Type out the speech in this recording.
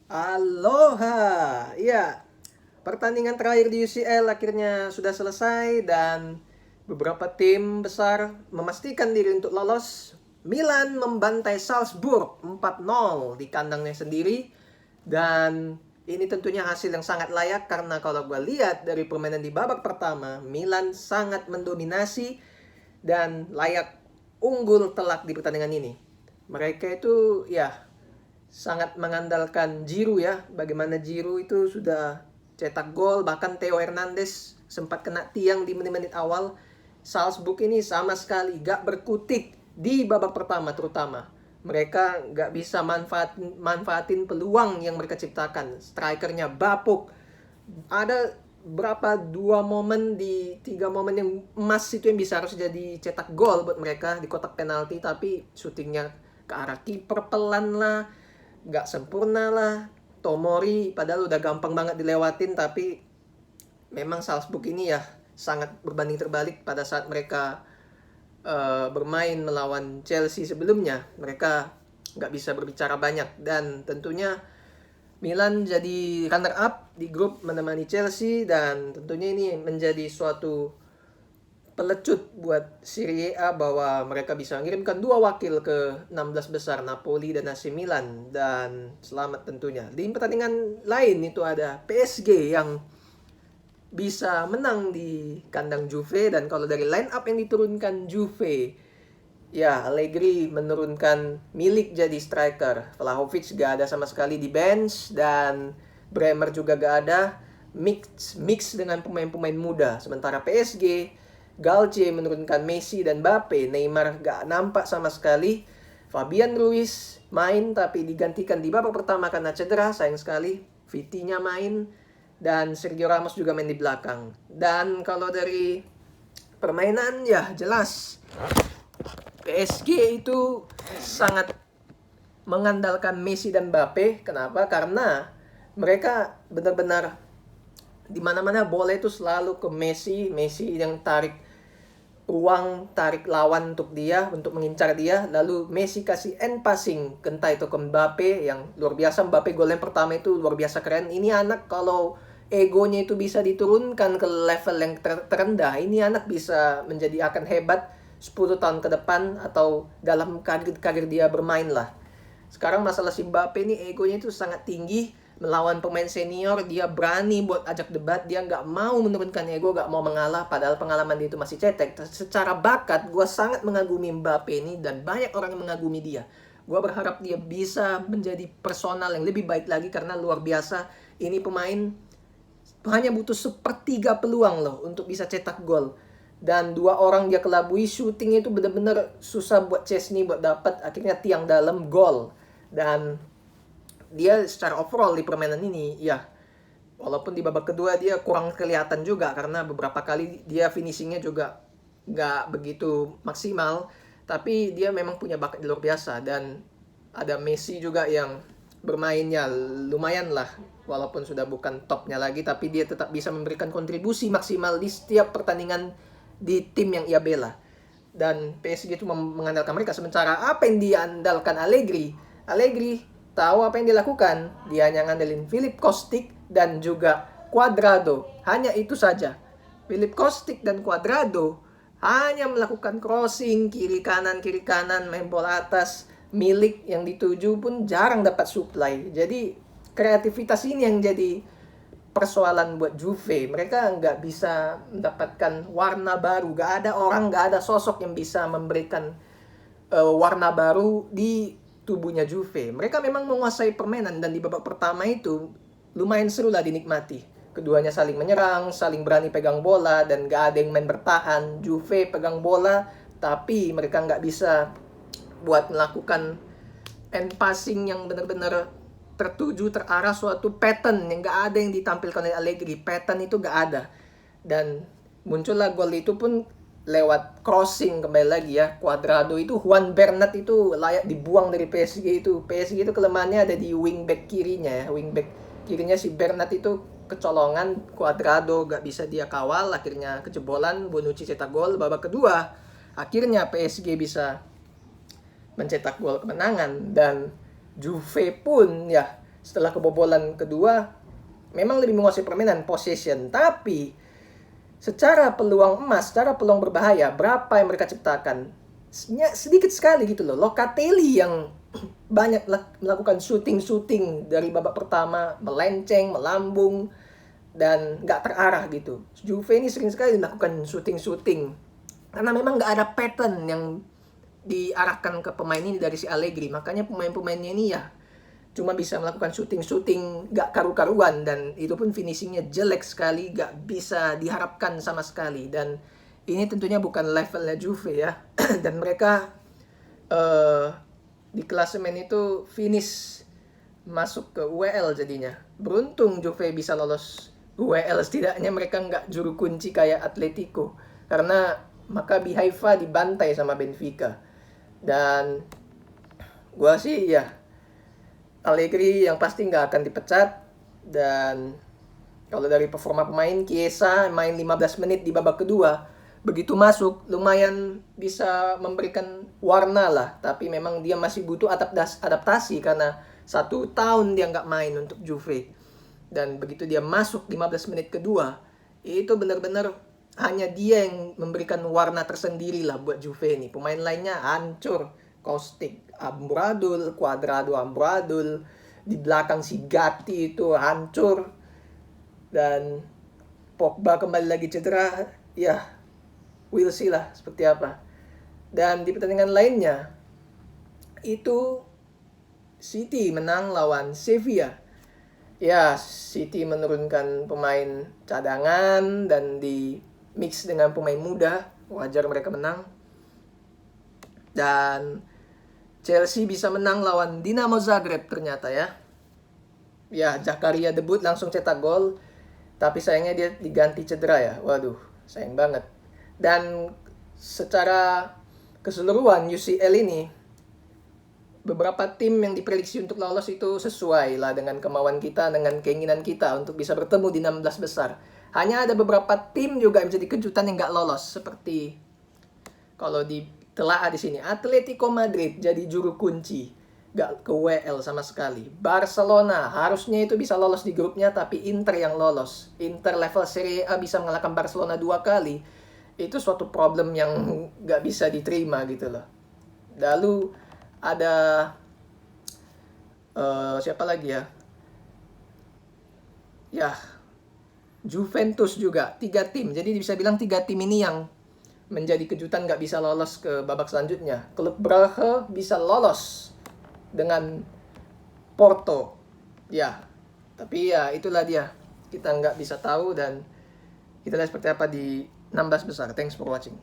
Aloha. Iya, pertandingan terakhir di UCL akhirnya sudah selesai dan beberapa tim besar memastikan diri untuk lolos. Milan membantai Salzburg 4-0 di kandangnya sendiri dan ini tentunya hasil yang sangat layak karena kalau gue lihat dari permainan di babak pertama, Milan sangat mendominasi dan layak unggul telak di pertandingan ini. Mereka itu ya sangat mengandalkan Giroud ya. Bagaimana Giroud itu sudah cetak gol, bahkan Theo Hernandez sempat kena tiang di menit-menit awal. Salzburg ini sama sekali gak berkutik di babak pertama terutama. Mereka gak bisa manfaatin peluang yang mereka ciptakan. Strikernya bapuk. Ada berapa dua momen di tiga momen yang emas itu yang bisa harus jadi cetak gol buat mereka di kotak penalti, tapi syutingnya ke arah kiper pelan lah, nggak sempurna lah. Tomori padahal udah gampang banget dilewatin, tapi memang Salzburg ini ya sangat berbanding terbalik pada saat mereka bermain melawan Chelsea sebelumnya. Mereka nggak bisa berbicara banyak dan tentunya Milan jadi runner up di grup menemani Chelsea dan tentunya ini menjadi suatu pelecut buat Serie A bahwa mereka bisa mengirimkan dua wakil ke 16 besar Napoli dan AC Milan dan selamat tentunya. Di pertandingan lain itu ada PSG yang bisa menang di kandang Juve dan kalau dari line up yang diturunkan Juve ya Allegri menurunkan Milik jadi striker. Vlahovic gak ada sama sekali di bench dan Bremer juga gak ada. Mix dengan pemain-pemain muda. Sementara PSG Galtier menurunkan Messi dan Mbappe. Neymar gak nampak sama sekali. Fabian Ruiz main tapi digantikan di babak pertama karena cedera, sayang sekali. Vitinha main dan Sergio Ramos juga main di belakang. Dan kalau dari permainan ya jelas PSG itu sangat mengandalkan Messi dan Mbappe. Kenapa? Karena mereka benar-benar di mana-mana bola itu selalu ke Messi. Messi yang tarik ruang, tarik lawan untuk dia, untuk mengincar dia. Lalu Messi kasih end passing entah itu ke Mbappe yang luar biasa. Mbappe gol yang pertama itu luar biasa keren. Ini anak kalau egonya itu bisa diturunkan ke level yang terendah, ini anak bisa menjadi akan hebat 10 tahun ke depan atau dalam karir dia bermain lah. Sekarang masalah si Mbappe ini egonya itu sangat tinggi. Melawan pemain senior, dia berani buat ajak debat. Dia nggak mau menurunkan ego, nggak mau mengalah. Padahal pengalaman dia itu masih cetek. Secara bakat, gue sangat mengagumi Mbappe ini. Dan banyak orang yang mengagumi dia. Gue berharap dia bisa menjadi personal yang lebih baik lagi. Karena luar biasa. Ini pemain hanya butuh sepertiga peluang loh untuk bisa cetak gol. Dan dua orang dia kelabui, shooting itu benar-benar susah buat Chesney buat dapat, akhirnya tiang dalam gol. Dan dia secara overall di permainan ini ya walaupun di babak kedua dia kurang kelihatan juga karena beberapa kali dia finishingnya juga nggak begitu maksimal, tapi dia memang punya bakat luar biasa. Dan ada Messi juga yang bermainnya lumayan lah, walaupun sudah bukan topnya lagi, tapi dia tetap bisa memberikan kontribusi maksimal di setiap pertandingan di tim yang ia bela. Dan PSG itu mengandalkan mereka. Sementara apa yang diandalkan Allegri tahu apa yang dilakukan. Dia hanya ngandelin Philip Kostic dan juga Cuadrado. Hanya itu saja. Philip Kostic dan Cuadrado hanya melakukan crossing kiri kanan, main bola atas. Milik yang dituju pun jarang dapat supply. Jadi kreativitas ini yang jadi persoalan buat Juve. Mereka nggak bisa mendapatkan warna baru. Nggak ada orang, nggak ada sosok yang bisa memberikan warna baru di tubuhnya Juve. Mereka memang menguasai permainan dan di babak pertama itu lumayan seru lah dinikmati. Keduanya saling menyerang, saling berani pegang bola dan gak ada yang main bertahan. Juve pegang bola tapi mereka nggak bisa buat melakukan end passing yang benar-benar tertuju, terarah suatu pattern yang gak ada yang ditampilkan oleh Allegri. Pattern itu gak ada. Dan muncullah gol itu pun lewat crossing kembali lagi ya. Cuadrado itu, Juan Bernat itu layak dibuang dari PSG itu. PSG itu kelemahannya ada di wingback kirinya ya. Wingback kirinya si Bernat itu kecolongan, Cuadrado gak bisa dia kawal, akhirnya kejebolan, Bonucci cetak gol babak kedua. Akhirnya PSG bisa mencetak gol kemenangan dan Juve pun ya setelah kebobolan kedua memang lebih menguasai permainan, possession, tapi secara peluang emas, secara peluang berbahaya, berapa yang mereka ciptakan? Sedikit sekali gitu loh. Locatelli yang banyak melakukan shooting dari babak pertama, melenceng, melambung, dan nggak terarah gitu. Juve ini sering sekali melakukan shooting karena memang nggak ada pattern yang diarahkan ke pemain ini dari si Allegri. Makanya pemain-pemainnya ini ya cuma bisa melakukan shooting gak karu-karuan, dan itu pun finishingnya jelek sekali, gak bisa diharapkan sama sekali. Dan ini tentunya bukan levelnya Juve ya. Dan mereka di klasemen itu finish masuk ke UEL jadinya. Beruntung Juve bisa lolos UEL, setidaknya mereka nggak juru kunci kayak Atletico, karena Maccabi Haifa dibantai sama Benfica. Dan gua sih ya Allegri yang pasti nggak akan dipecat. Dan kalau dari performa pemain, Chiesa main 15 menit di babak kedua, begitu masuk lumayan bisa memberikan warna lah, tapi memang dia masih butuh adaptasi karena 1 tahun dia nggak main untuk Juve. Dan begitu dia masuk 15 menit kedua, itu benar-benar hanya dia yang memberikan warna tersendiri lah buat Juve ini. Pemain lainnya hancur, Kostic amburadul, Cuadrado amburadul, di belakang si Gatti itu hancur, dan Pogba kembali lagi cedera. Ya, we'll see lah seperti apa. Dan di pertandingan lainnya itu City menang lawan Sevilla. Ya, City menurunkan pemain cadangan dan di mix dengan pemain muda, wajar mereka menang. Dan Chelsea bisa menang lawan Dinamo Zagreb ternyata ya. Ya, Zakaria debut langsung cetak gol, tapi sayangnya dia diganti cedera ya. Waduh, sayang banget. Dan secara keseluruhan UCL ini, beberapa tim yang diprediksi untuk lolos itu sesuai lah dengan kemauan kita, dengan keinginan kita untuk bisa bertemu di 16 besar. Hanya ada beberapa tim juga yang menjadi kejutan yang nggak lolos, seperti kalau ditelaah di sini, Atletico Madrid jadi juru kunci, nggak ke WL sama sekali. Barcelona harusnya itu bisa lolos di grupnya, tapi Inter yang lolos. Inter level Serie A bisa mengalahkan Barcelona 2 kali. Itu suatu problem yang nggak bisa diterima gitu loh. Lalu ada siapa lagi ya? Ya, Juventus juga, 3 tim. Jadi bisa bilang 3 tim ini yang menjadi kejutan nggak bisa lolos ke babak selanjutnya. Klub Brugge bisa lolos dengan Porto. Ya, tapi ya itulah dia. Kita nggak bisa tahu, dan kita lihat seperti apa di 16 besar. Thanks for watching.